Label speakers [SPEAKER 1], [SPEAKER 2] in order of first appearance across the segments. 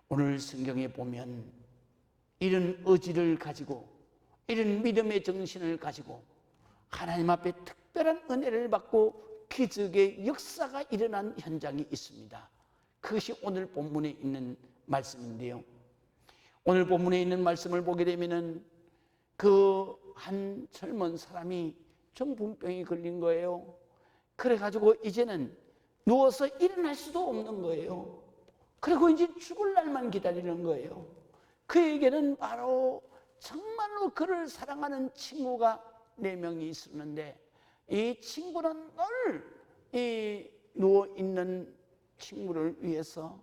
[SPEAKER 1] 오늘 성경에 보면 이런 의지를 가지고, 이런 믿음의 정신을 가지고 하나님 앞에 특별한 은혜를 받고 기적의 역사가 일어난 현장이 있습니다. 그것이 오늘 본문에 있는 말씀인데요, 오늘 본문에 있는 말씀을 보게 되면은 그 한 젊은 사람이 정신병이 걸린 거예요. 그래가지고 이제는 누워서 일어날 수도 없는 거예요. 그리고 이제 죽을 날만 기다리는 거예요. 그에게는 바로 정말로 그를 사랑하는 친구가 4명이 있었는데, 이 친구는 늘 이 누워있는 친구를 위해서,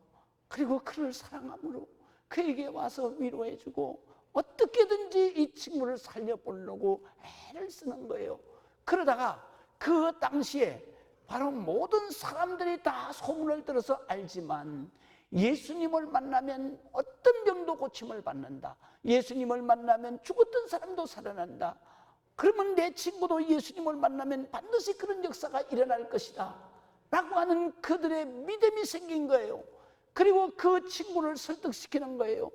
[SPEAKER 1] 그리고 그를 사랑함으로 그에게 와서 위로해주고 어떻게든지 이 친구를 살려보려고 애를 쓰는 거예요. 그러다가 그 당시에 바로 모든 사람들이 다 소문을 들어서 알지만, 예수님을 만나면 어떤 병도 고침을 받는다, 예수님을 만나면 죽었던 사람도 살아난다, 그러면 내 친구도 예수님을 만나면 반드시 그런 역사가 일어날 것이다 라고 하는 그들의 믿음이 생긴 거예요. 그리고 그 친구를 설득시키는 거예요.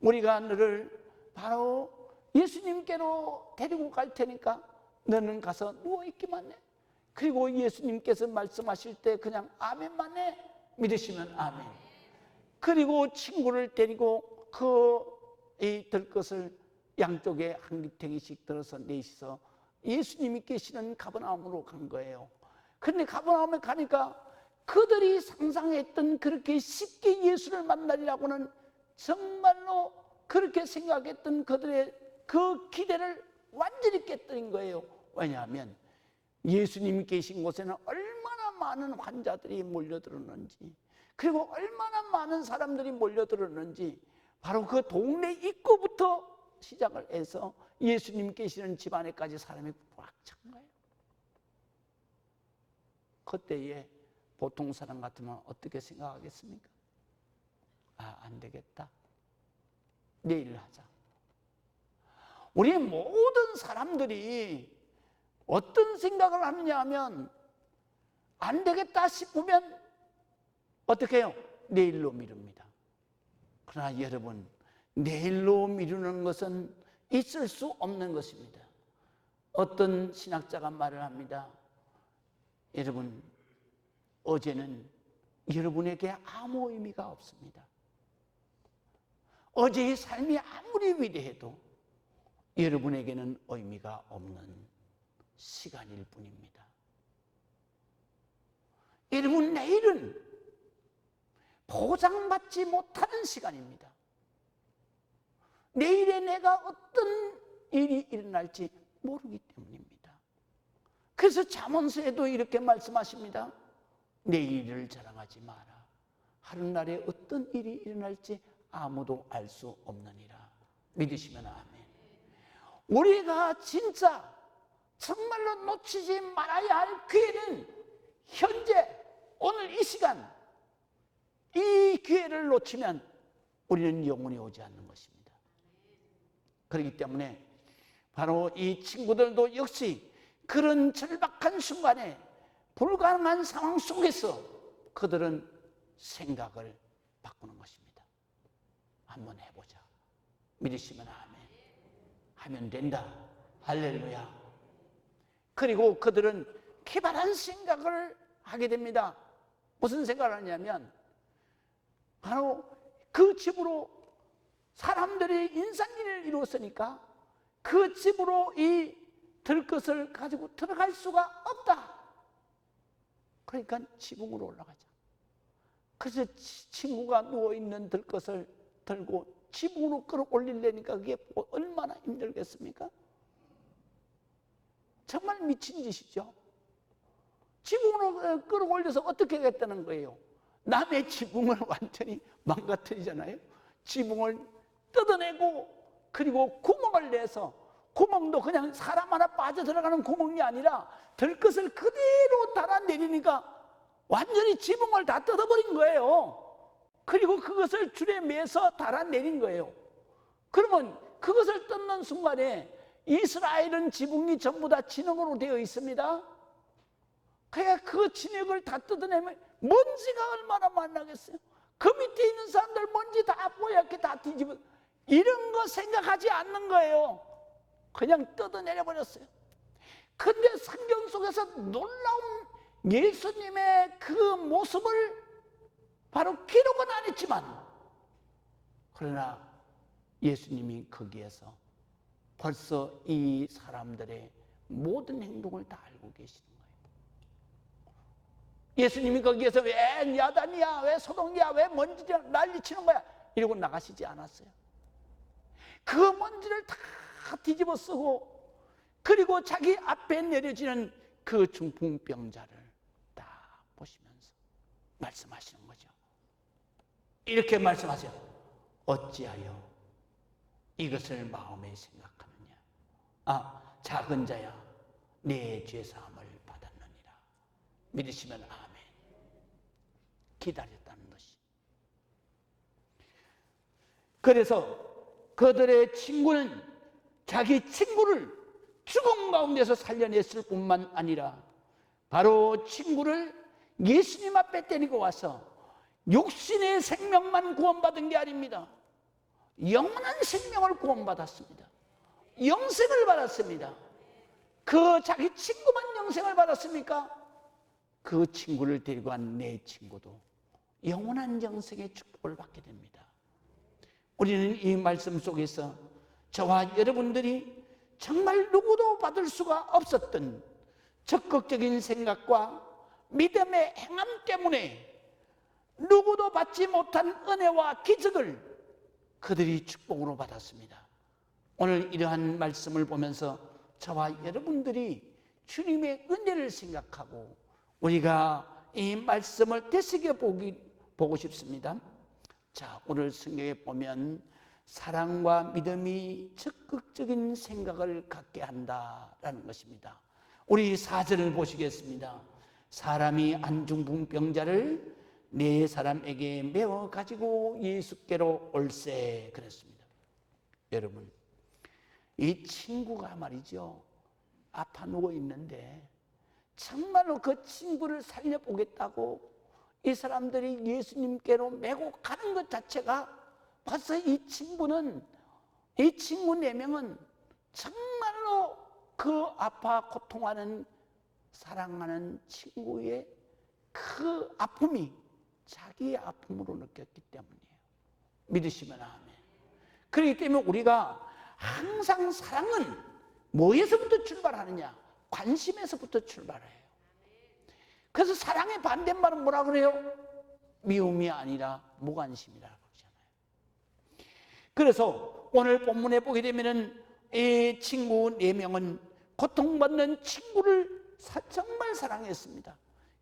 [SPEAKER 1] 우리가 너를 바로 예수님께로 데리고 갈 테니까 너는 가서 누워있기만 해. 그리고 예수님께서 말씀하실 때 그냥 아멘만 해. 믿으시면 아멘. 그리고 친구를 데리고 이 들것을 양쪽에 한 기탱이씩 들어서 넷이서 예수님이 계시는 가버나움으로 간 거예요. 그런데 가버나움에 가니까 그들이 상상했던 그렇게 쉽게 예수를 만나리라고는, 정말로 그렇게 생각했던 그들의 그 기대를 완전히 깨뜨린 거예요. 왜냐하면 예수님이 계신 곳에는 얼마나 많은 환자들이 몰려들었는지, 그리고 얼마나 많은 사람들이 몰려들었는지, 바로 그 동네 입구부터 시작을 해서 예수님 계시는 집 안에까지 사람이 꽉 찬 거예요. 그때에 보통 사람 같으면 어떻게 생각하겠습니까? 안 되겠다, 내일 하자. 우리 모든 사람들이 어떤 생각을 하느냐 하면, 안 되겠다 싶으면 어떻게 해요? 내일로 미룹니다. 그러나 여러분, 내일로 미루는 것은 있을 수 없는 것입니다. 어떤 신학자가 말을 합니다. 여러분, 어제는 여러분에게 아무 의미가 없습니다. 어제의 삶이 아무리 위대해도 여러분에게는 의미가 없는 시간일 뿐입니다. 여러분, 내일은 보장받지 못하는 시간입니다. 내일에 내가 어떤 일이 일어날지 모르기 때문입니다. 그래서 잠언서에도 이렇게 말씀하십니다. 내일을 자랑하지 마라. 하루날에 어떤 일이 일어날지 아무도 알 수 없느니라. 믿으시면 아멘. 우리가 진짜 정말로 놓치지 말아야 할 기회는 현재, 오늘 이 시간, 이 기회를 놓치면 우리는 영원히 오지 않는 것입니다. 그렇기 때문에 바로 이 친구들도 역시 그런 절박한 순간에, 불가능한 상황 속에서 그들은 생각을 바꾸는 것입니다. 한번 해보자. 믿으시면 아멘. 하면 된다. 할렐루야. 그리고 그들은 기발한 생각을 하게 됩니다. 무슨 생각을 하냐면, 바로 그 집으로 사람들이 인산일을 이루었으니까 그 집으로 이 들것을 가지고 들어갈 수가 없다. 그러니까 지붕으로 올라가자. 그래서 친구가 누워있는 들것을 들고 지붕으로 끌어올리려니까 그게 얼마나 힘들겠습니까? 정말 미친 짓이죠. 지붕으로 끌어올려서 어떻게 하겠다는 거예요? 남의 지붕을 완전히 망가뜨리잖아요. 지붕을 뜯어내고, 그리고 구멍을 내서, 구멍도 그냥 사람 하나 빠져들어가는 구멍이 아니라 들것을 그대로 달아내리니까 완전히 지붕을 다 뜯어버린 거예요. 그리고 그것을 줄에 매서 달아내린 거예요. 그러면 그것을 뜯는 순간에 이스라엘은 지붕이 전부 다 진흙으로 되어 있습니다. 그러니까 그 진흙을 다 뜯어내면 먼지가 얼마나 많이 나겠어요. 그 밑에 있는 사람들 먼지 다 뽀얗게 다 뒤집어, 이런 거 생각하지 않는 거예요. 그냥 뜯어내려 버렸어요. 근데 성경 속에서 놀라운 예수님의 그 모습을 바로 기록은 안 했지만, 그러나 예수님이 거기에서 벌써 이 사람들의 모든 행동을 다 알고 계시는 거예요. 예수님이 거기에서 왜 야단이야, 왜 소동이야, 왜 먼지를 난리치는 거야 이러고 나가시지 않았어요. 그 먼지를 다 뒤집어 쓰고, 그리고 자기 앞에 내려지는 그 중풍병자를 딱 보시면서 말씀하시는 거죠. 이렇게 말씀하세요. 어찌하여 이것을 마음에 생각하느냐. 작은 자야, 내 죄사함을 받았느니라. 믿으시면 아멘. 기다렸다는 것이. 그래서 그들의 친구는 자기 친구를 죽음 가운데서 살려냈을 뿐만 아니라 바로 친구를 예수님 앞에 데리고 와서 육신의 생명만 구원받은 게 아닙니다. 영원한 생명을 구원받았습니다. 영생을 받았습니다. 그 자기 친구만 영생을 받았습니까? 그 친구를 데리고 간 내 친구도 영원한 영생의 축복을 받게 됩니다. 우리는 이 말씀 속에서 저와 여러분들이 정말 누구도 받을 수가 없었던 적극적인 생각과 믿음의 행함 때문에 누구도 받지 못한 은혜와 기적을 그들이 축복으로 받았습니다. 오늘 이러한 말씀을 보면서 저와 여러분들이 주님의 은혜를 생각하고 우리가 이 말씀을 되새겨 보고 싶습니다. 자, 오늘 성경에 보면 사랑과 믿음이 적극적인 생각을 갖게 한다라는 것입니다. 우리 4절을 보시겠습니다. 사람이 안중풍병자를 네 사람에게 메워 가지고 예수께로 올세 그랬습니다. 여러분, 이 친구가 말이죠, 아파 누워 있는데 정말로 그 친구를 살려보겠다고 이 사람들이 예수님께로 메고 가는 것 자체가 벌써 이 친구 4명은 정말로 그 아파 고통하는 사랑하는 친구의 그 아픔이 자기의 아픔으로 느꼈기 때문이에요. 믿으시면 아멘. 그렇기 때문에 우리가 항상 사랑은 뭐에서부터 출발하느냐? 관심에서부터 출발해요. 그래서 사랑의 반대말은 뭐라 그래요? 미움이 아니라 무관심이라고 그러잖아요. 그래서 오늘 본문에 보게 되면은 이 친구 4명은 고통받는 친구를 정말 사랑했습니다.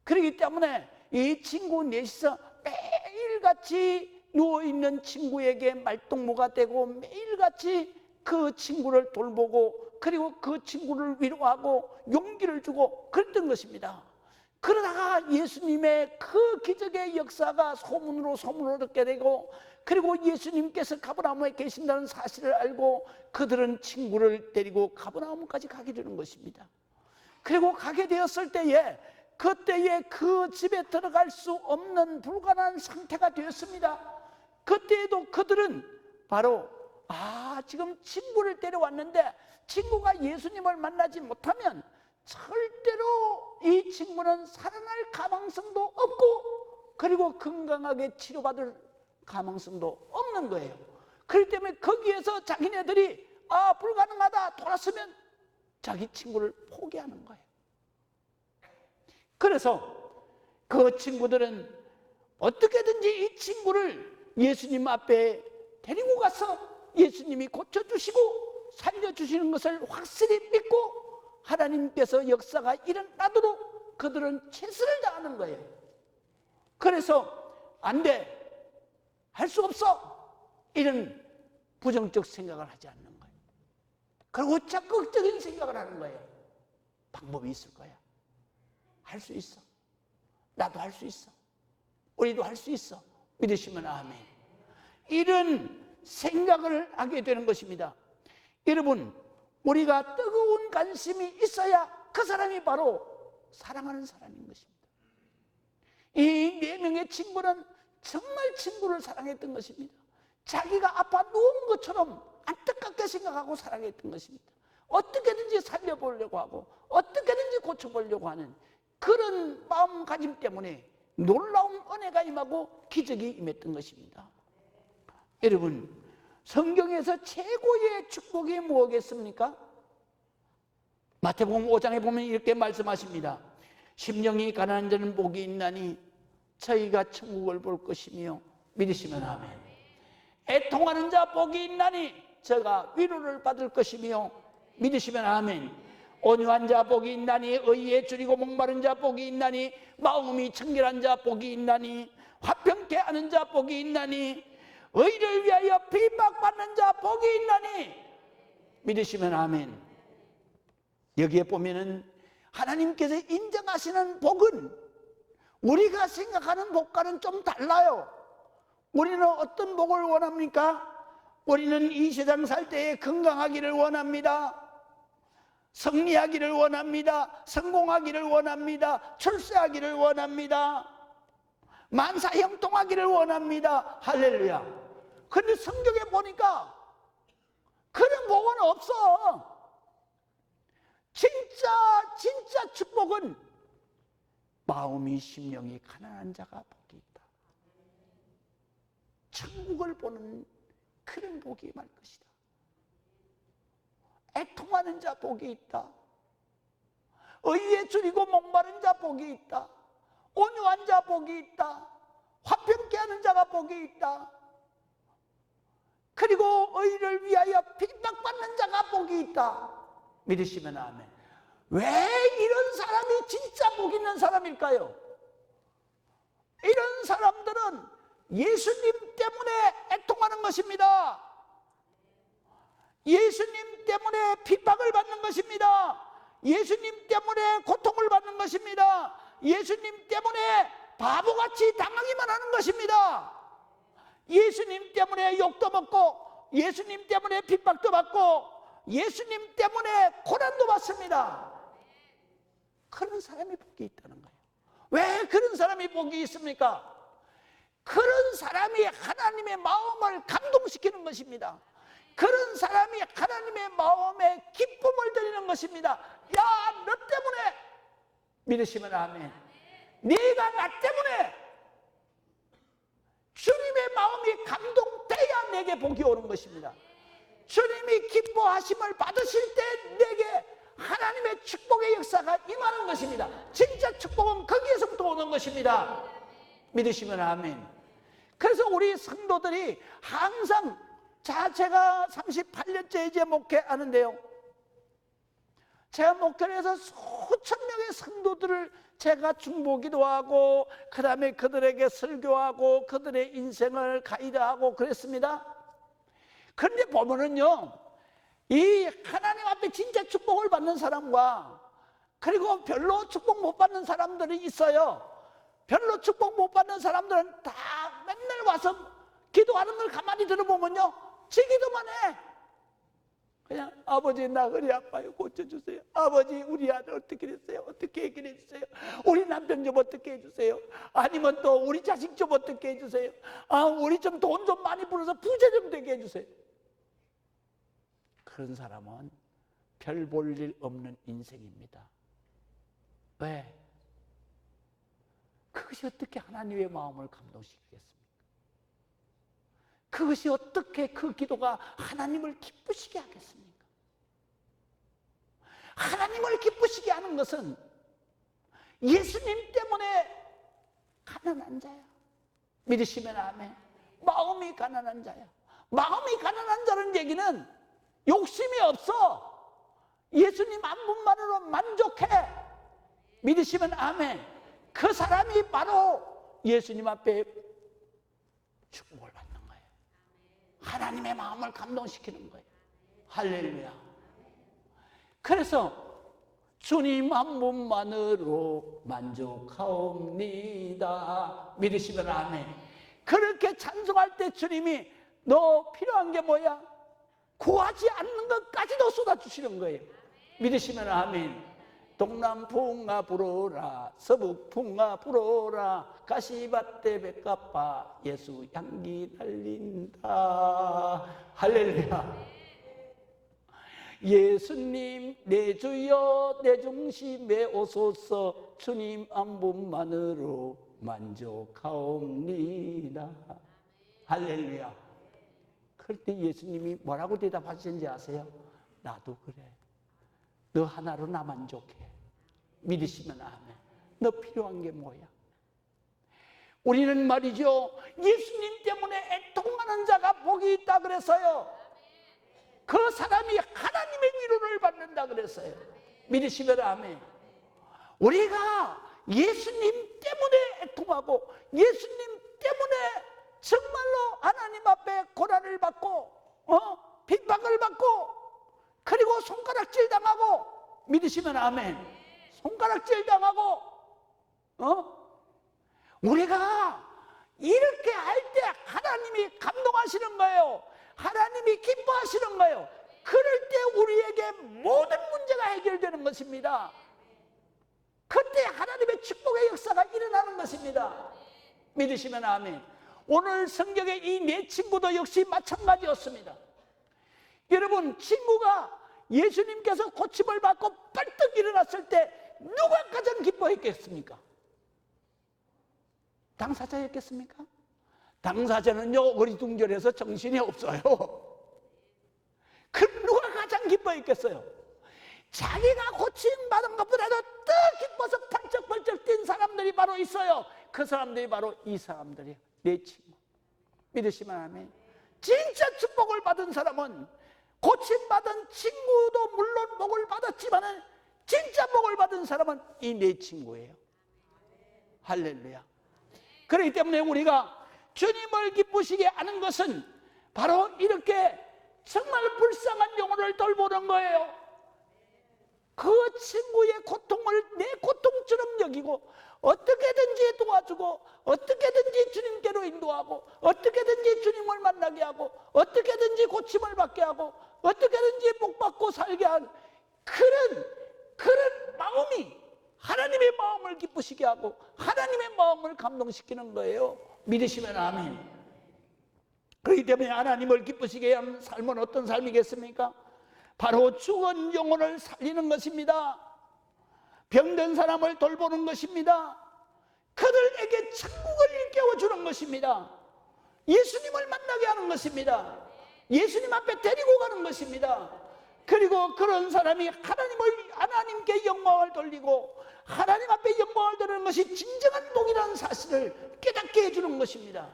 [SPEAKER 1] 그렇기 때문에 이 친구 넷이서 매일같이 누워있는 친구에게 말동무가 되고 매일같이 그 친구를 돌보고 그리고 그 친구를 위로하고 용기를 주고 그랬던 것입니다. 그러다가 예수님의 그 기적의 역사가 소문으로 듣게 되고, 그리고 예수님께서 가버나움에 계신다는 사실을 알고 그들은 친구를 데리고 가버나움까지 가게 되는 것입니다. 그리고 가게 되었을 때에 그때에 그 집에 들어갈 수 없는 불가능한 상태가 되었습니다. 그때에도 그들은 바로 지금 친구를 데려왔는데 친구가 예수님을 만나지 못하면 절대로 이 친구는 살아날 가망성도 없고 그리고 건강하게 치료받을 가망성도 없는 거예요. 그렇기 때문에 거기에서 자기네들이 불가능하다 돌았으면 자기 친구를 포기하는 거예요. 그래서 그 친구들은 어떻게든지 이 친구를 예수님 앞에 데리고 가서 예수님이 고쳐주시고 살려주시는 것을 확실히 믿고 하나님께서 역사가 일어나도록 그들은 최선을 다하는 거예요. 그래서 안 돼, 할 수 없어, 이런 부정적 생각을 하지 않는 거예요. 그리고 적극적인 생각을 하는 거예요. 방법이 있을 거야. 할 수 있어. 나도 할 수 있어. 우리도 할 수 있어. 믿으시면 아멘. 이런 생각을 하게 되는 것입니다. 여러분, 우리가 뜨거운 관심이 있어야 그 사람이 바로 사랑하는 사람인 것입니다. 이 4명의 친구는 정말 친구를 사랑했던 것입니다. 자기가 아파 누운 것처럼 안타깝게 생각하고 사랑했던 것입니다. 어떻게든지 살려보려고 하고 어떻게든지 고쳐보려고 하는 그런 마음가짐 때문에 놀라운 은혜가 임하고 기적이 임했던 것입니다. 여러분, 성경에서 최고의 축복이 무엇겠습니까? 마태복음 5장에 보면 이렇게 말씀하십니다. 심령이 가난한 자는 복이 있나니 저희가 천국을 볼 것이며, 믿으시면 아멘. 애통하는 자 복이 있나니 저가 위로를 받을 것이며, 믿으시면 아멘. 온유한 자 복이 있나니 의에 줄이고 목마른 자 복이 있나니 마음이 청결한 자 복이 있나니 화평케 하는 자 복이 있나니 의를 위하여 핍박받는 자 복이 있나니, 믿으시면 아멘. 여기에 보면은 하나님께서 인정하시는 복은 우리가 생각하는 복과는 좀 달라요. 우리는 어떤 복을 원합니까? 우리는 이 세상 살 때에 건강하기를 원합니다. 승리하기를 원합니다. 성공하기를 원합니다. 출세하기를 원합니다. 만사형통하기를 원합니다. 할렐루야. 그런데 성경에 보니까 그런 복은 없어. 진짜 축복은 마음이 심령이 가난한 자가 복이 있다. 천국을 보는 그런 복이 임할 것이다. 애통하는 자 복이 있다. 의에 줄이고 목마른 자 복이 있다. 온유한 자 복이 있다. 화평케 하는 자가 복이 있다. 그리고 의를 위하여 핍박받는 자가 복이 있다. 믿으시면 아멘. 왜 이런 사람이 진짜 복 있는 사람일까요? 이런 사람들은 예수님 때문에 애통하는 것입니다. 예수님 때문에 핍박을 받는 것입니다. 예수님 때문에 고통을 받는 것입니다. 예수님 때문에 바보같이 당하기만 하는 것입니다. 예수님 때문에 욕도 먹고 예수님 때문에 핍박도 받고 예수님 때문에 고난도 받습니다. 그런 사람이 복이 있다는 거예요. 왜 그런 사람이 복이 있습니까? 그런 사람이 하나님의 마음을 감동시키는 것입니다. 그런 사람이 하나님의 마음에 기쁨을 드리는 것입니다. 야, 너 때문에, 믿으시면 아멘. 네가 나 때문에 주님의 마음이 감동돼야 내게 복이 오는 것입니다. 주님이 기뻐하심을 받으실 때 내게 하나님의 축복의 역사가 임하는 것입니다. 진짜 축복은 거기에서부터 오는 것입니다. 믿으시면 아멘. 그래서 우리 성도들이 항상, 제가 38년째 이제 목회하는데요, 제가 목회를 해서 수천 명의 성도들을 제가 중보기도 하고 그 다음에 그들에게 설교하고 그들의 인생을 가이드하고 그랬습니다. 그런데 보면은요, 이 하나님 앞에 진짜 축복을 받는 사람과 그리고 별로 축복 못 받는 사람들이 있어요. 별로 축복 못 받는 사람들은 다 맨날 와서 기도하는 걸 가만히 들어보면요, 지 기도만 해. 그냥 아버지 나 허리 아파요 고쳐주세요. 아버지 우리 아들 어떻게 됐어요? 어떻게 해결해 주세요. 우리 남편 좀 어떻게 해주세요. 아니면 또 우리 자식 좀 어떻게 해주세요. 우리 좀 돈 좀 많이 벌어서 부자 좀 되게 해주세요. 그런 사람은 별 볼 일 없는 인생입니다. 왜? 그것이 어떻게 하나님의 마음을 감동시키겠습니까? 그것이 어떻게 그 기도가 하나님을 기쁘시게 하겠습니까? 하나님을 기쁘시게 하는 것은 예수님 때문에 가난한 자야. 믿으시면 아멘. 마음이 가난한 자야. 마음이 가난한 자라는 얘기는 욕심이 없어. 예수님 한 분만으로 만족해. 믿으시면 아멘. 그 사람이 바로 예수님 앞에 축복을 받는 거예요. 하나님의 마음을 감동시키는 거예요. 할렐루야. 그래서 주님 한 분만으로 만족하옵니다. 믿으시면 아멘. 그렇게 찬송할 때 주님이 너 필요한 게 뭐야? 구하지 않는 것까지도 쏟아주시는 거예요. 믿으시면 아멘. 동남풍아 불어라 서북풍아 불어라 가시밭대 백가빠 예수 향기 날린다. 할렐루야. 예수님 내 주여 내 중심에 오소서 주님 한 분만으로 만족하옵니다. 할렐루야. 그럴 때 예수님이 뭐라고 대답하시는지 아세요? 나도 그래. 너 하나로 나 만족해. 믿으시면 아멘. 너 필요한 게 뭐야? 우리는 말이죠, 예수님 때문에 애통하는 자가 복이 있다 그랬어요. 그 사람이 하나님의 위로를 받는다 그랬어요. 믿으시면 아멘. 우리가 예수님 때문에 애통하고 예수님 때문에 정말로 하나님 앞에 고난을 받고 핍박을 받고 그리고 손가락질 당하고, 믿으시면 아멘. 손가락질 당하고 우리가 이렇게 할 때 하나님이 감동하시는 거예요. 하나님이 기뻐하시는 거예요. 그럴 때 우리에게 모든 문제가 해결되는 것입니다. 그때 하나님의 축복의 역사가 일어나는 것입니다. 믿으시면 아멘. 오늘 성경의 이 네 친구도 역시 마찬가지였습니다. 여러분, 친구가 예수님께서 고침을 받고 벌떡 일어났을 때 누가 가장 기뻐했겠습니까? 당사자였겠습니까? 당사자는요, 어리둥절해서 정신이 없어요. 그럼 누가 가장 기뻐했겠어요? 자기가 고침받은 것보다도 더 기뻐서 펄쩍펄쩍 뛴 사람들이 바로 있어요. 그 사람들이 바로 이 사람들이에요. 내 친구. 믿으시면 아멘. 진짜 축복을 받은 사람은 고침받은 친구도 물론 복을 받았지만 진짜 복을 받은 사람은 이 내 친구예요. 할렐루야. 그렇기 때문에 우리가 주님을 기쁘시게 하는 것은 바로 이렇게 정말 불쌍한 영혼을 돌보는 거예요. 그 친구의 고통을 내 고통처럼 여기고 어떻게든지 도와주고 어떻게든지 주님께로 인도하고 어떻게든지 주님을 만나게 하고 어떻게든지 고침을 받게 하고 어떻게든지 복받고 살게 한 그런 마음이 하나님의 마음을 기쁘시게 하고 하나님의 마음을 감동시키는 거예요. 믿으시면 아멘. 그렇기 때문에 하나님을 기쁘시게 하는 삶은 어떤 삶이겠습니까? 바로 죽은 영혼을 살리는 것입니다. 병든 사람을 돌보는 것입니다. 그들에게 천국을 일깨워주는 것입니다. 예수님을 만나게 하는 것입니다. 예수님 앞에 데리고 가는 것입니다. 그리고 그런 사람이 하나님께 영광을 돌리고 하나님 앞에 영광을 돌리는 것이 진정한 복이라는 사실을 깨닫게 해주는 것입니다.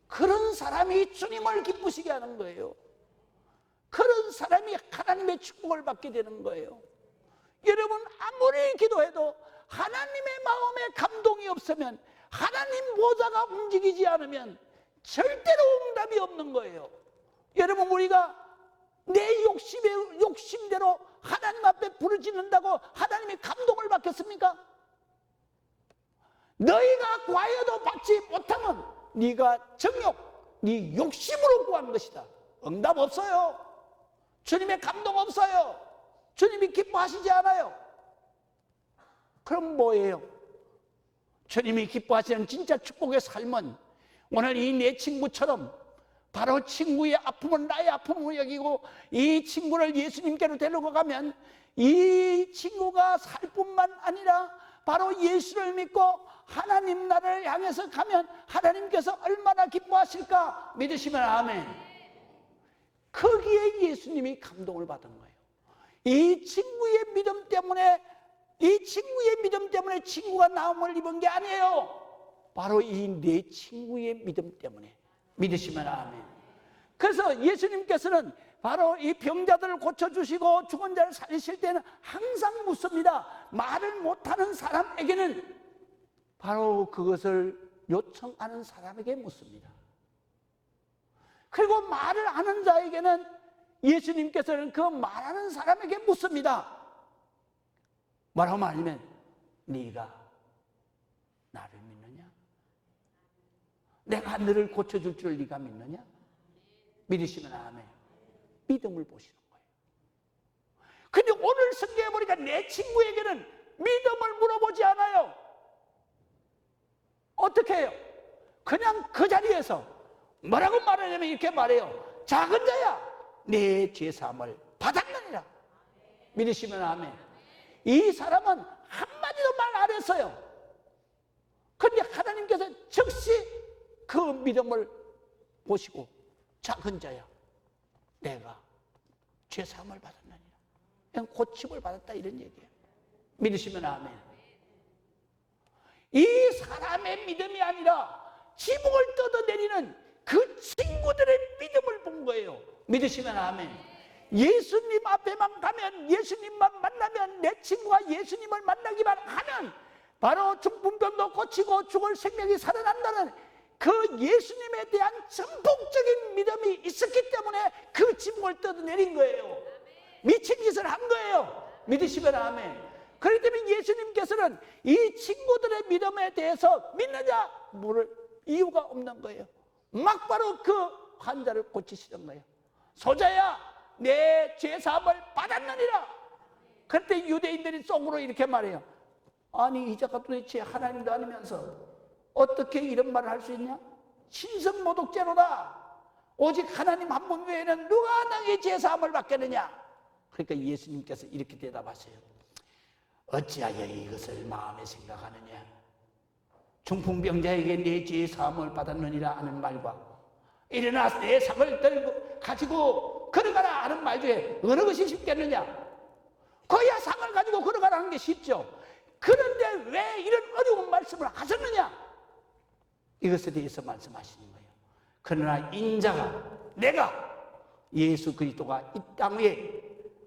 [SPEAKER 1] 그런 사람이 주님을 기쁘시게 하는 거예요. 그런 사람이 하나님의 축복을 받게 되는 거예요. 여러분, 아무리 기도해도 하나님의 마음에 감동이 없으면, 하나님 보좌가 움직이지 않으면 절대로 응답이 없는 거예요. 여러분, 우리가 내 욕심대로 하나님 앞에 부르짖는다고 하나님이 감동을 받겠습니까? 너희가 구하여도 받지 못하면 네가 네 욕심으로 구한 것이다. 응답 없어요. 주님의 감동 없어요. 주님이 기뻐하시지 않아요. 그럼 뭐예요? 주님이 기뻐하시는 진짜 축복의 삶은 오늘 이 내 친구처럼 바로 친구의 아픔은 나의 아픔을 여기고 이 친구를 예수님께로 데리고 가면 이 친구가 살 뿐만 아니라 바로 예수를 믿고 하나님 나라를 향해서 가면 하나님께서 얼마나 기뻐하실까? 믿으시면 아멘. 거기에 예수님이 감동을 받은 거예요. 이 친구의 믿음 때문에 친구가 나음을 입은 게 아니에요. 바로 이 내 친구의 믿음 때문에. 믿으시면 아멘. 그래서 예수님께서는 바로 이 병자들을 고쳐주시고 죽은 자를 살리실 때는 항상 묻습니다. 말을 못하는 사람에게는 바로 그것을 요청하는 사람에게 묻습니다. 그리고 말을 하는 자에게는 예수님께서는 그 말하는 사람에게 묻습니다. 뭐라고 말하면 네가 나를 믿느냐? 내가 너를 고쳐줄 줄 네가 믿느냐? 믿으시면 아멘. 믿음을 보시는 거예요. 근데 오늘 성경에 보니까 내 친구에게는 믿음을 물어보지 않아요. 어떻게 해요? 그냥 그 자리에서 뭐라고 말하냐면 이렇게 말해요. 작은 자야, 내 죄사함을 받았느니라. 믿으시면 아멘. 이 사람은 한마디도 말 안 했어요. 근데 하나님께서 즉시 그 믿음을 보시고, 작은 자야, 내가 죄사함을 받았느니라. 그냥 고침을 받았다, 이런 얘기예요. 믿으시면 아멘. 이 사람의 믿음이 아니라 지붕을 뜯어내리는 그 친구들의 믿음을 본 거예요. 믿으시면 아멘. 예수님 앞에만 가면, 예수님만 만나면, 내 친구가 예수님을 만나기만 하면 바로 중풍병도 고치고 죽을 생명이 살아난다는 그 예수님에 대한 전폭적인 믿음이 있었기 때문에 그 지붕을 뜯어내린 거예요. 미친 짓을 한 거예요. 믿으시면 아멘. 그렇기 때문에 예수님께서는 이 친구들의 믿음에 대해서 믿느냐 물을 이유가 없는 거예요. 막바로 그 환자를 고치시는 거예요. 소자야, 내 죄사함을 받았느니라. 그때 유대인들이 속으로 이렇게 말해요. 아니, 이 자가 도대체 하나님도 아니면서 어떻게 이런 말을 할 수 있냐? 신성모독죄로다. 오직 하나님 한 분 외에는 누가 나의 죄사함을 받겠느냐? 그러니까 예수님께서 이렇게 대답하세요. 어찌하여 이것을 마음에 생각하느냐? 중풍병자에게 내 죄의 사함을 받았느니라 하는 말과 일어나 내 상을 들고 가지고 걸어가라 하는 말 중에 어느 것이 쉽겠느냐? 거야 상을 가지고 걸어가라는 게 쉽죠. 그런데 왜 이런 어려운 말씀을 하셨느냐? 이것에 대해서 말씀하시는 거예요. 그러나 인자가, 내가 예수 그리스도가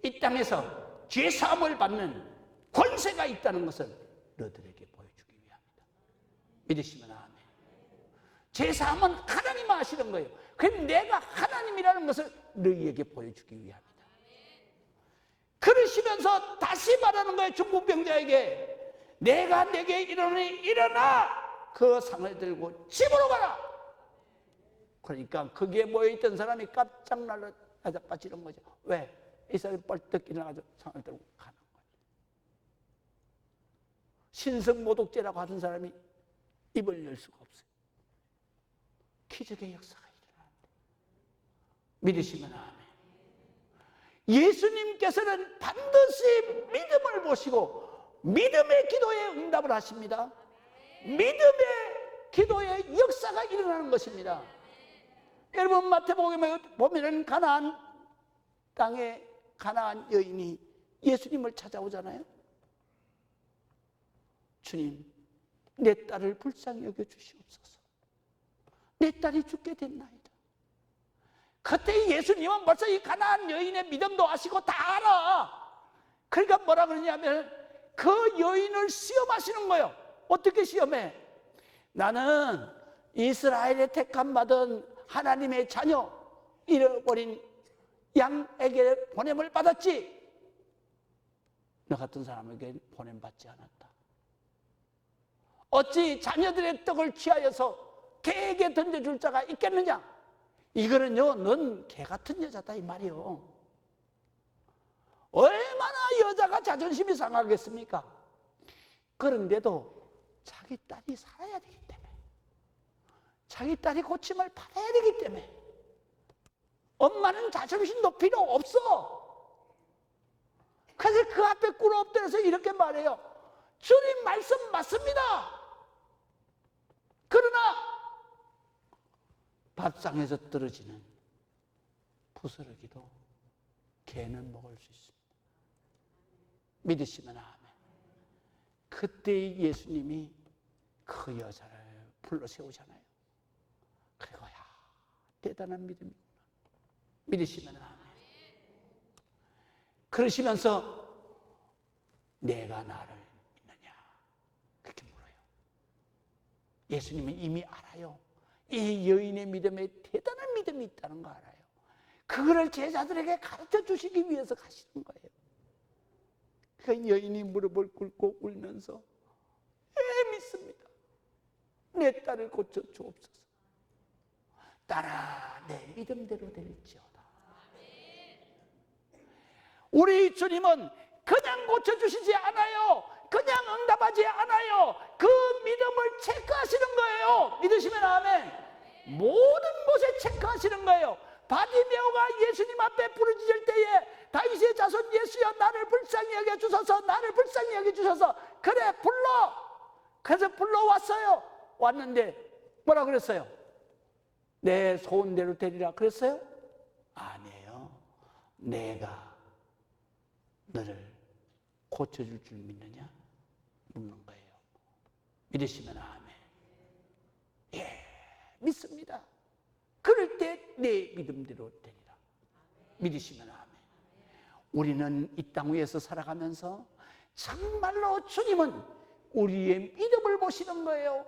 [SPEAKER 1] 이 땅에서 죄 사함을 받는 권세가 있다는 것을 너들에게 보여주기 위함이다. 믿으시면 아멘. 죄 사함은 하나님 하시는 거예요. 그럼 내가 하나님이라는 것을 너희에게 보여주기 위함이다. 그러시면서 다시 말하는 거예요. 중풍병자에게 내가 내게 이르노니 일어나 그 상을 들고 집으로 가라. 그러니까 거기에 모여있던 사람이 깜짝 놀라 빠지는 거죠. 왜? 이 사람이 벌떡 일어나서 상을 들고 가는 거예요. 신성모독죄라고 하던 사람이 입을 열 수가 없어요. 기적의 역사가 일어나는데 믿으시면 아멘. 예수님께서는 반드시 믿음을 보시고 믿음의 기도에 응답을 하십니다. 믿음의 기도의 역사가 일어나는 것입니다. 여러분 마태복음에 보면은 가나안 땅에 가나안 여인이 예수님을 찾아오잖아요. 주님, 내 딸을 불쌍히 여겨 주시옵소서. 내 딸이 죽게 됐나이다. 그때 예수님은 벌써 이 가나안 여인의 믿음도 아시고 다 알아. 그러니까 뭐라 그러냐면 그 여인을 시험하시는 거예요. 어떻게 시험해? 나는 이스라엘에 택함 받은 하나님의 자녀, 잃어버린 양에게 보냄을 받았지 너 같은 사람에게 보냄받지 않았다. 어찌 자녀들의 떡을 취하여서 개에게 던져줄 자가 있겠느냐? 이거는요, 넌 개 같은 여자다 이 말이요. 얼마나 여자가 자존심이 상하겠습니까? 그런데도 자기 딸이 살아야 되기 때문에, 자기 딸이 고침을 받아야 되기 때문에 엄마는 자존심도 필요 없어. 그래서 그 앞에 꿇어 엎드려서 이렇게 말해요. 주님 말씀 맞습니다. 그러나 밥상에서 떨어지는 부스러기도 개는 먹을 수 있습니다. 믿으시면 아멘. 그때 예수님이 그 여자를 불러 세우잖아요. 그리고 야, 대단한 믿음이구나. 믿으시면 아멘. 그러시면서 내가 나를 믿느냐 그렇게 물어요. 예수님은 이미 알아요. 이 여인의 믿음에 대단한 믿음이 있다는 거 알아요. 그거를 제자들에게 가르쳐 주시기 위해서 가시는 거예요. 그 여인이 무릎을 꿇고 울면서 믿습니다. 내 딸을 고쳐 주옵소서. 딸아, 내 믿음대로 될지어다. 우리 주님은 그냥 고쳐주시지 않아요. 그냥 응답하지 않아요. 그 믿음을 체크하시는 거예요. 믿으시면 아멘. 모든 곳에 체크하시는 거예요. 바디메오가 예수님 앞에 부르짖을 때에 다윗의 자손 예수여 나를 불쌍히 여겨주소서, 나를 불쌍히 여겨주소서. 그래 불러. 그래서 불러왔어요. 왔는데 뭐라 그랬어요? 내 소원대로 되리라 그랬어요? 아니에요. 내가 너를 고쳐줄 줄 믿느냐? 묻는 거예요. 믿으시면 아멘. 예, 믿습니다. 그럴 때 내 믿음대로 되리라. 믿으시면 아멘. 우리는 이 땅 위에서 살아가면서 정말로 주님은 우리의 믿음을 보시는 거예요.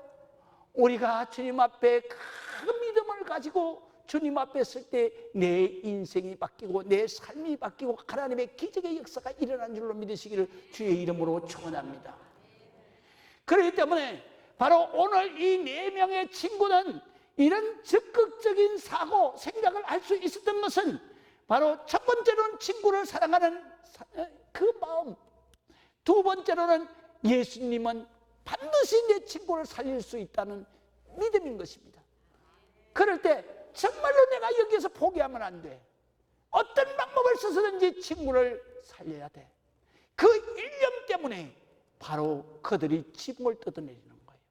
[SPEAKER 1] 우리가 주님 앞에 큰 믿음을 가지고 주님 앞에 설 때 내 인생이 바뀌고 내 삶이 바뀌고 하나님의 기적의 역사가 일어난 줄로 믿으시기를 주의 이름으로 축원합니다. 그렇기 때문에 바로 오늘 이 4명의 친구는 이런 적극적인 사고, 생각을 할 수 있었던 것은 바로 첫 번째로는 친구를 사랑하는 그 마음, 두 번째로는 예수님은 반드시 내 친구를 살릴 수 있다는 믿음인 것입니다. 그럴 때 정말로 내가 여기서 포기하면 안 돼. 어떤 방법을 써서든지 친구를 살려야 돼. 그 일념 때문에 바로 그들이 지붕을 뜯어내리는 거예요.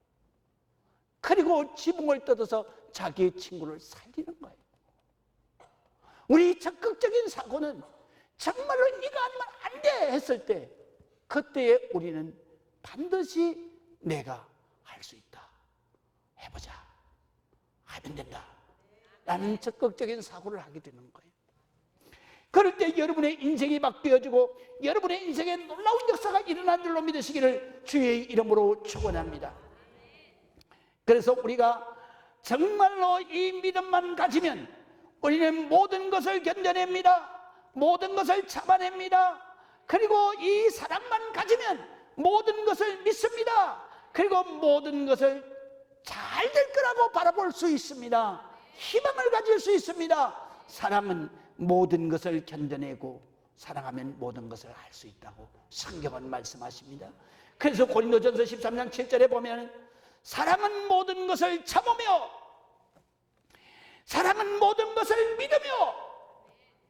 [SPEAKER 1] 그리고 지붕을 뜯어서 자기의 친구를 살리는 거예요. 우리 적극적인 사고는 정말로 이거 아니면 안 돼 했을 때 그때에 우리는 반드시 내가 할 수 있다. 해보자. 하면 된다. 라는 적극적인 사고를 하게 되는 거예요. 그럴 때 여러분의 인생이 바뀌어지고 여러분의 인생에 놀라운 역사가 일어난 줄로 믿으시기를 주의 이름으로 축원합니다. 그래서 우리가 정말로 이 믿음만 가지면 우리는 모든 것을 견뎌냅니다. 모든 것을 참아냅니다. 그리고 이 사랑만 가지면 모든 것을 믿습니다. 그리고 모든 것을 잘 될 거라고 바라볼 수 있습니다. 희망을 가질 수 있습니다. 사랑은 모든 것을 견뎌내고 사랑하면 모든 것을 할 수 있다고 성경은 말씀하십니다. 그래서 고린도전서 13장 7절에 보면 사랑은 모든 것을 참으며 사랑은 모든 것을 믿으며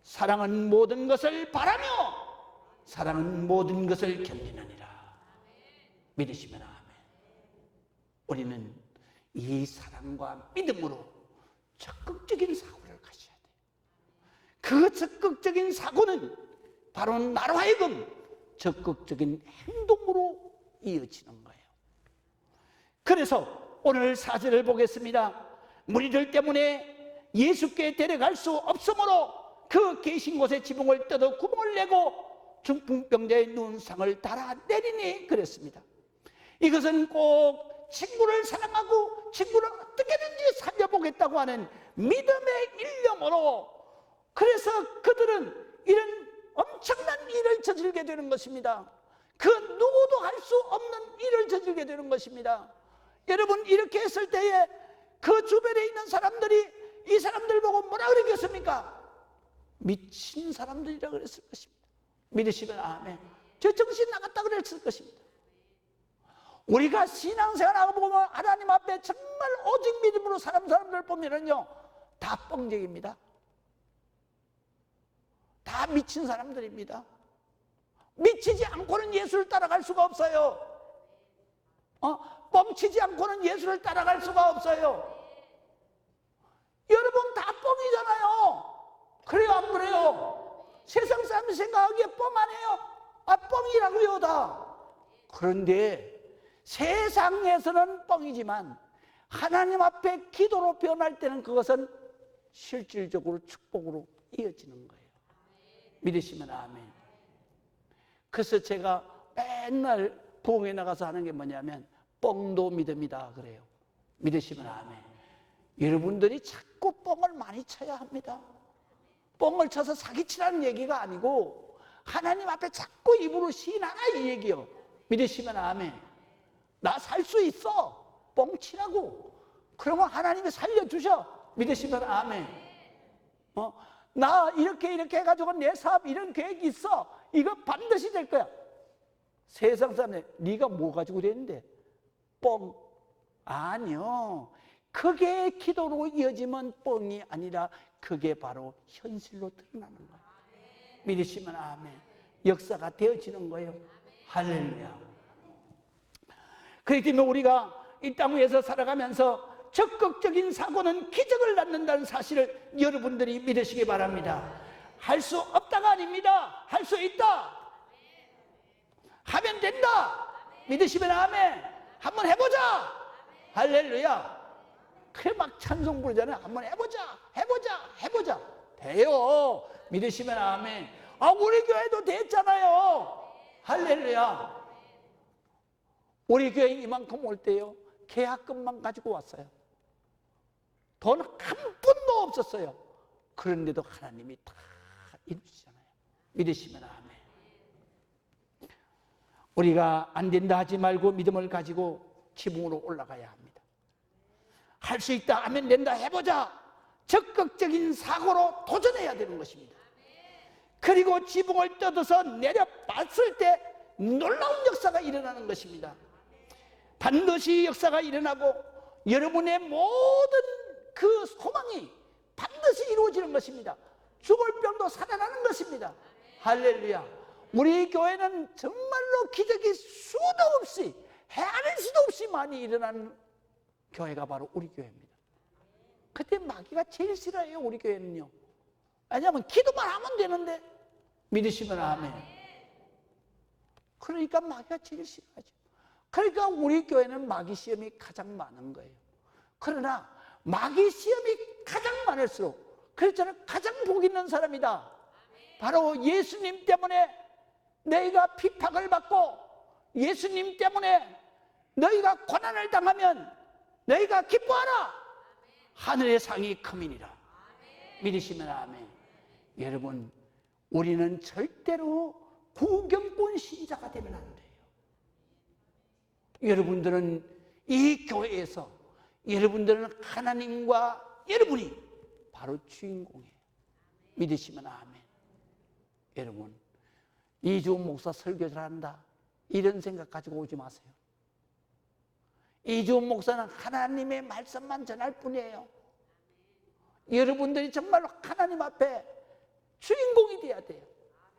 [SPEAKER 1] 사랑은 모든 것을 바라며 사랑은 모든 것을 견디느니라. 믿으시면 아멘. 우리는 이 사랑과 믿음으로 적극적인 사고를 가져야 돼요. 그 적극적인 사고는 바로 나로 하여금 적극적인 행동으로 이어지는 거예요. 그래서 오늘 4절을 보겠습니다. 무리들 때문에 예수께 데려갈 수 없으므로 그 계신 곳에 지붕을 뜯어 구멍을 내고 중풍병자의 눈상을 달아내리니 그랬습니다. 이것은 꼭 친구를 사랑하고 친구를 어떻게든지 살려보겠다고 하는 믿음의 일념으로, 그래서 그들은 이런 엄청난 일을 저지르게 되는 것입니다. 그 누구도 할 수 없는 일을 저지르게 되는 것입니다. 여러분, 이렇게 했을 때에 그 주변에 있는 사람들이 이 사람들 보고 뭐라 그러겠습니까? 미친 사람들이라 그랬을 것입니다. 믿으시면 아멘. 저 정신 나갔다 그랬을 것입니다. 우리가 신앙생활하고 보면 하나님 앞에 정말 오직 믿음으로 사람들 보면은요, 다 뻥쟁입니다. 다 미친 사람들입니다. 미치지 않고는 예수를 따라갈 수가 없어요. 뻥치지 않고는 예수를 따라갈 수가 없어요. 여러분 다 뻥이잖아요. 그래요, 안 그래요? 세상 사람이 생각하기에 뻥 아니에요? 뻥이라고요, 다. 그런데 세상에서는 뻥이지만 하나님 앞에 기도로 변할 때는 그것은 실질적으로 축복으로 이어지는 거예요. 믿으시면 아멘. 그래서 제가 맨날 부흥회 나가서 하는 게 뭐냐면 뻥도 믿음이다 그래요. 믿으시면 아멘. 여러분들이 자꾸 뻥을 많이 쳐야 합니다. 뻥을 쳐서 사기치라는 얘기가 아니고 하나님 앞에 자꾸 입으로 시인하라 이 얘기요. 믿으시면 아멘. 나 살 수 있어. 뻥치라고. 그러면 하나님이 살려주셔. 믿으시면 아멘. 나 이렇게 해가지고 내 사업 이런 계획이 있어. 이거 반드시 될 거야. 세상 사람들, 네가 뭐 가지고 됐는데? 뻥. 아니요. 그게 기도로 이어지면 뻥이 아니라 그게 바로 현실로 드러나는 거예요. 믿으시면 아멘. 역사가 되어지는 거예요. 할렐루야. 그렇기 때문에 우리가 이 땅 위에서 살아가면서 적극적인 사고는 기적을 낳는다는 사실을 여러분들이 믿으시기 바랍니다. 할 수 없다가 아닙니다. 할 수 있다. 하면 된다. 믿으시면 아멘. 한번 해보자. 할렐루야. 그래 막 찬송 부르잖아요. 한번 해보자. 돼요. 믿으시면 아멘. 우리 교회도 됐잖아요. 할렐루야. 우리 교회 이만큼 올 때요, 계약금만 가지고 왔어요. 돈 한 푼도 없었어요. 그런데도 하나님이 다 이루시잖아요. 믿으시면 아멘. 우리가 안 된다 하지 말고 믿음을 가지고 지붕으로 올라가야 합니다. 할 수 있다 하면 된다, 해보자. 적극적인 사고로 도전해야 되는 것입니다. 그리고 지붕을 뜯어서 내려봤을 때 놀라운 역사가 일어나는 것입니다. 반드시 역사가 일어나고 여러분의 모든 그 소망이 반드시 이루어지는 것입니다. 죽을 병도 살아나는 것입니다. 할렐루야. 우리 교회는 정말로 기적이 수도 없이, 헤아릴 수도 없이 많이 일어나는 교회가 바로 우리 교회입니다. 그때 마귀가 제일 싫어해요. 우리 교회는요. 왜냐하면 기도만 하면 되는데. 믿으시면 아멘. 그러니까 마귀가 제일 싫어하죠. 그러니까 우리 교회는 마귀 시험이 가장 많은 거예요. 그러나 마귀 시험이 가장 많을수록, 그렇잖아요, 가장 복 있는 사람이다. 바로 예수님 때문에 너희가 핍박을 받고 예수님 때문에 너희가 고난을 당하면 너희가 기뻐하라. 하늘의 상이 크미니라. 믿으시면 아멘. 여러분, 우리는 절대로 구경꾼 신자가 되면 안 돼요. 여러분들은 이 교회에서, 여러분들은 하나님과 여러분이 바로 주인공이에요. 믿으시면 아멘. 여러분, 이주원 목사 설교 잘한다, 이런 생각 가지고 오지 마세요. 이주원 목사는 하나님의 말씀만 전할 뿐이에요. 여러분들이 정말로 하나님 앞에 주인공이 돼야 돼요.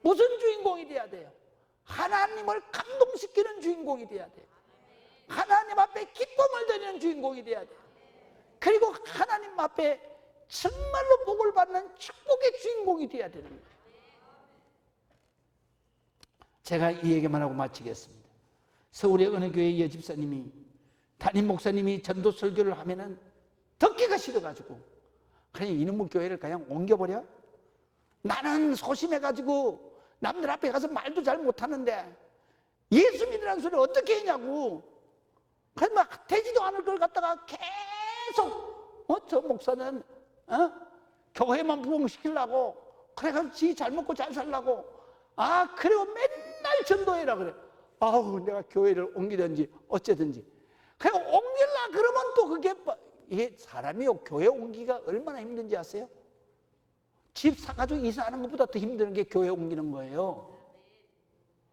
[SPEAKER 1] 무슨 주인공이 돼야 돼요? 하나님을 감동시키는 주인공이 돼야 돼요. 하나님 앞에 기쁨을 드리는 주인공이 돼야 돼요. 그리고 하나님 앞에 정말로 복을 받는 축복의 주인공이 돼야 되는 거예요. 제가 이 얘기만 하고 마치겠습니다. 서울의 어느 교회 여집사님이, 담임 목사님이 전도 설교를 하면은 듣기가 싫어가지고 그냥 이놈의 교회를 그냥 옮겨버려? 나는 소심해가지고 남들 앞에 가서 말도 잘 못하는데 예수 믿으라는 소리를 어떻게 했냐고. 그래서 막 되지도 않을 걸 갖다가 계속 저 목사는 교회만 부흥시키려고, 그래가지고 지 잘 먹고 잘 살라고, 그리고 맨날 전도해라 그래. 내가 교회를 옮기든지 어쩌든지. 그냥 옮길라 그러면 또 그게 이게 사람이요, 교회 옮기기가 얼마나 힘든지 아세요? 집 사가지고 이사하는 것보다 더 힘든 게 교회 옮기는 거예요.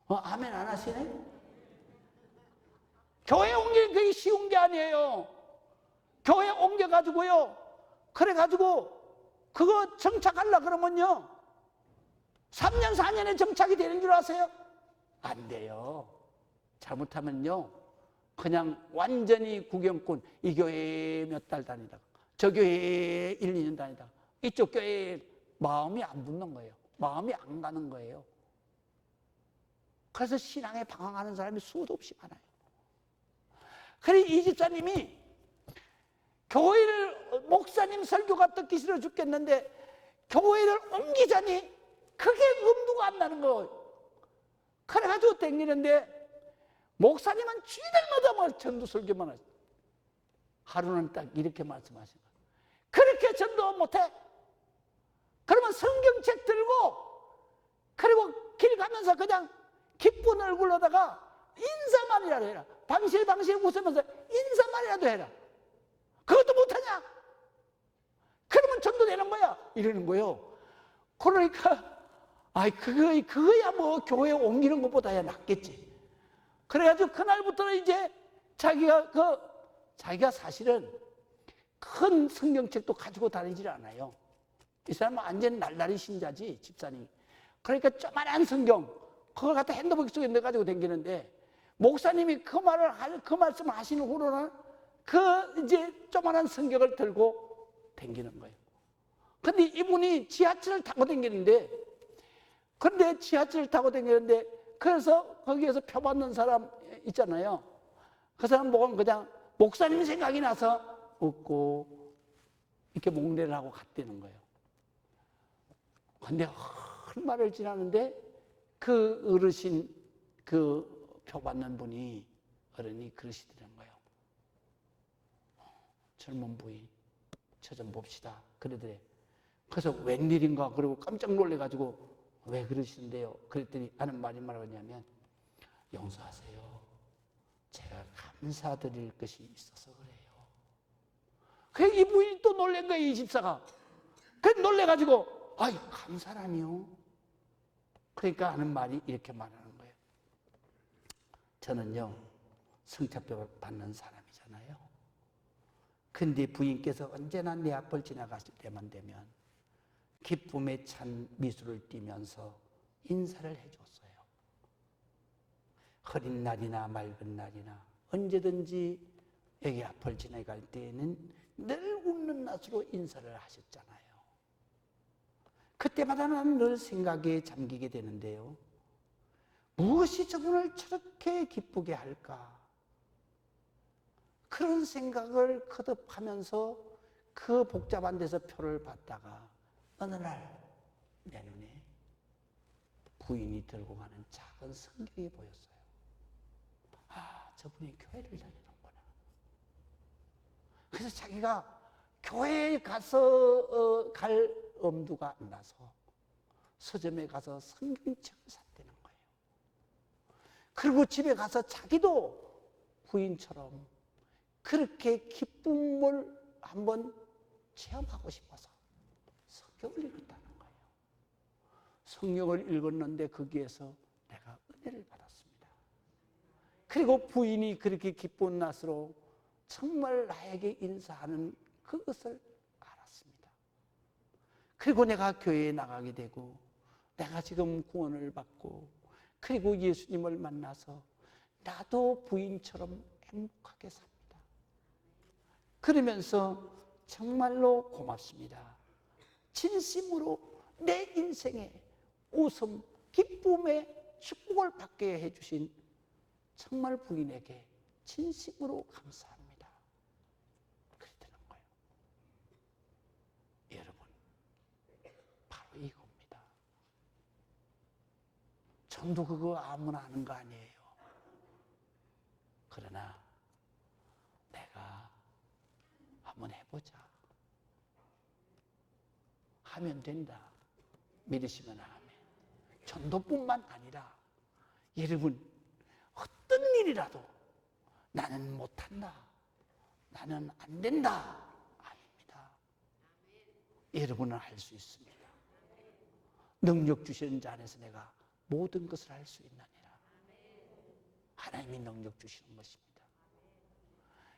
[SPEAKER 1] 아멘 안 하시네? 교회 옮기는 게 쉬운 게 아니에요. 교회 옮겨가지고요, 그래가지고 그거 정착하려 그러면요 3년 4년에 정착이 되는 줄 아세요? 안 돼요. 잘못하면요 그냥 완전히 구경꾼, 이 교회에 몇 달 다니다가 저 교회에 1, 2년 다니다가 이쪽 교회에 마음이 안 붙는 거예요. 마음이 안 가는 거예요. 그래서 신앙에 방황하는 사람이 수도 없이 많아요. 그래 이 집사님이 교회를, 목사님 설교가 듣기 싫어 죽겠는데 교회를 옮기자니 그게 엄두가 안 나는 거예요. 그래가지고 댕기는데 목사님은 주일마다 뭐 전도 설교만 하죠. 하루는 딱 이렇게 말씀하신 거예요. 그렇게 전도 못해? 그러면 성경책 들고 그리고 길 가면서 그냥 기쁜 얼굴로다가 인사만이라도 해라. 방실방실 웃으면서 인사만이라도 해라. 그것도 못하냐? 그러면 전도되는 거야. 이러는 거예요. 그러니까 그거야 뭐 교회 옮기는 것보다야 낫겠지. 그래가지고 그날부터는 이제 자기가 사실은 큰 성경책도 가지고 다니질 않아요. 이 사람은 완전 날라리 신자지, 집사님. 그러니까 조그만한 성경, 그걸 갖다 핸드폰 속에 넣어가지고 다니는데, 목사님이 그 말씀을 하시는 후로는 이제 조그만한 성경을 들고 다니는 거예요. 근데 이분이 지하철을 타고 다니는데, 그래서 거기에서 표 받는 사람 있잖아요. 그 사람 보면 그냥 목사님 생각이 나서 웃고 이렇게 목례를 하고 갔다는 거예요. 근데 큰 말을 지나는데 그 어르신, 그 표 받는 어른이 그러시더라는 거예요. 젊은 부인, 저 좀 봅시다. 그러더래. 그래서 웬일인가 그러고 깜짝 놀래가지고 왜 그러시는데요? 그랬더니 하는 말이 뭐냐면, 용서하세요. 제가 감사드릴 것이 있어서 그래요. 그래서 이 부인이 또 놀란 거예요, 이 집사가. 그래서 놀래가지고, 아이, 감사라니요? 그러니까 하는 말이 이렇게 말하는 거예요. 저는요, 성찬표 받는 사람이잖아요. 근데 부인께서 언제나 내 앞을 지나가실 때만 되면 기쁨에 찬 미소를 띠면서 인사를 해줬어요. 흐린 날이나 맑은 날이나 언제든지 여기 앞을 지나갈 때에는 늘 웃는 낯으로 인사를 하셨잖아요. 그때마다 나는 늘 생각에 잠기게 되는데요. 무엇이 저분을 저렇게 기쁘게 할까? 그런 생각을 거듭하면서 그 복잡한 데서 표를 받다가 어느 날 내 눈에 부인이 들고 가는 작은 성경이 보였어요. 아, 저분이 교회를 다니는구나. 그래서 자기가 교회에 가서 갈 엄두가 안 나서 서점에 가서 성경책을 샀다는 거예요. 그리고 집에 가서 자기도 부인처럼 그렇게 기쁨을 한번 체험하고 싶어서 성경을 읽었다는 거예요. 성경을 읽었는데 거기에서 내가 은혜를 받았습니다. 그리고 부인이 그렇게 기쁜 낯으로 정말 나에게 인사하는 그것을 알았습니다. 그리고 내가 교회에 나가게 되고 내가 지금 구원을 받고 그리고 예수님을 만나서 나도 부인처럼 행복하게 삽니다. 그러면서 정말로 고맙습니다. 진심으로 내 인생에 웃음, 기쁨의 축복을 받게 해주신 정말 부인에게 진심으로 감사합니다. 그랬다는 거예요. 여러분, 바로 이겁니다. 전도 그거 아무나 하는 거 아니에요. 그러나 내가 한번 해보자. 하면 된다. 믿으시면 아멘. 전도뿐만 아니라 여러분 어떤 일이라도 나는 못한다, 나는 안 된다 아닙니다. 여러분은 할 수 있습니다. 능력 주시는 자 안에서 내가 모든 것을 할 수 있느니라. 하나님이 능력 주시는 것입니다.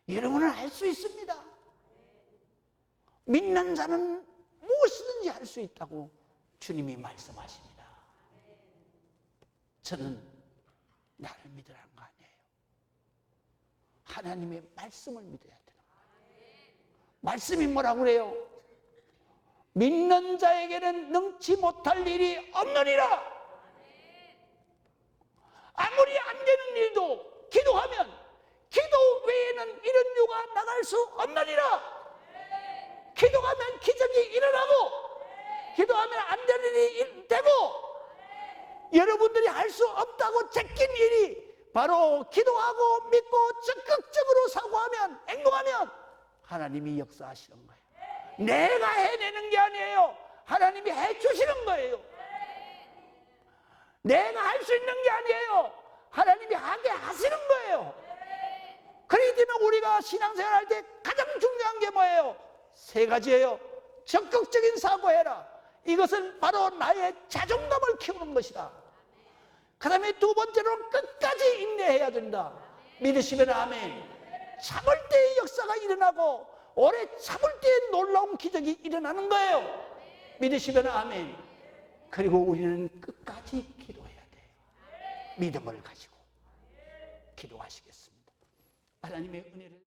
[SPEAKER 1] 여러분은 할 수 있습니다. 믿는 자는 무엇이든지 할 수 있다고 주님이 말씀하십니다. 저는 나를 믿으라는 거 아니에요. 하나님의 말씀을 믿어야 되는 거예요. 말씀이 뭐라고 그래요? 믿는 자에게는 능치 못할 일이 없느니라. 아무리 안 되는 일도 기도하면 기도 외에는 이런 유가 나갈 수 없느니라. 기도하면 기적이 일어나고 기도하면 안 되는 일이 되고 여러분들이 할 수 없다고 제낀 일이 바로 기도하고 믿고 적극적으로 사고하면 행동하면 하나님이 역사하시는 거예요. 내가 해내는 게 아니에요. 하나님이 해주시는 거예요. 내가 할 수 있는 게 아니에요. 하나님이 하게 하시는 거예요. 그렇기 때문에 우리가 신앙생활 할 때 가장 중요한 게 뭐예요? 세 가지예요. 적극적인 사고해라. 이것은 바로 나의 자존감을 키우는 것이다. 그 다음에 두 번째로는 끝까지 인내해야 된다. 믿으시면 아멘. 참을 때의 역사가 일어나고 오래 참을 때의 놀라운 기적이 일어나는 거예요. 믿으시면 아멘. 그리고 우리는 끝까지 기도해야 돼요. 믿음을 가지고 기도하시겠습니다. 하나님의 은혜를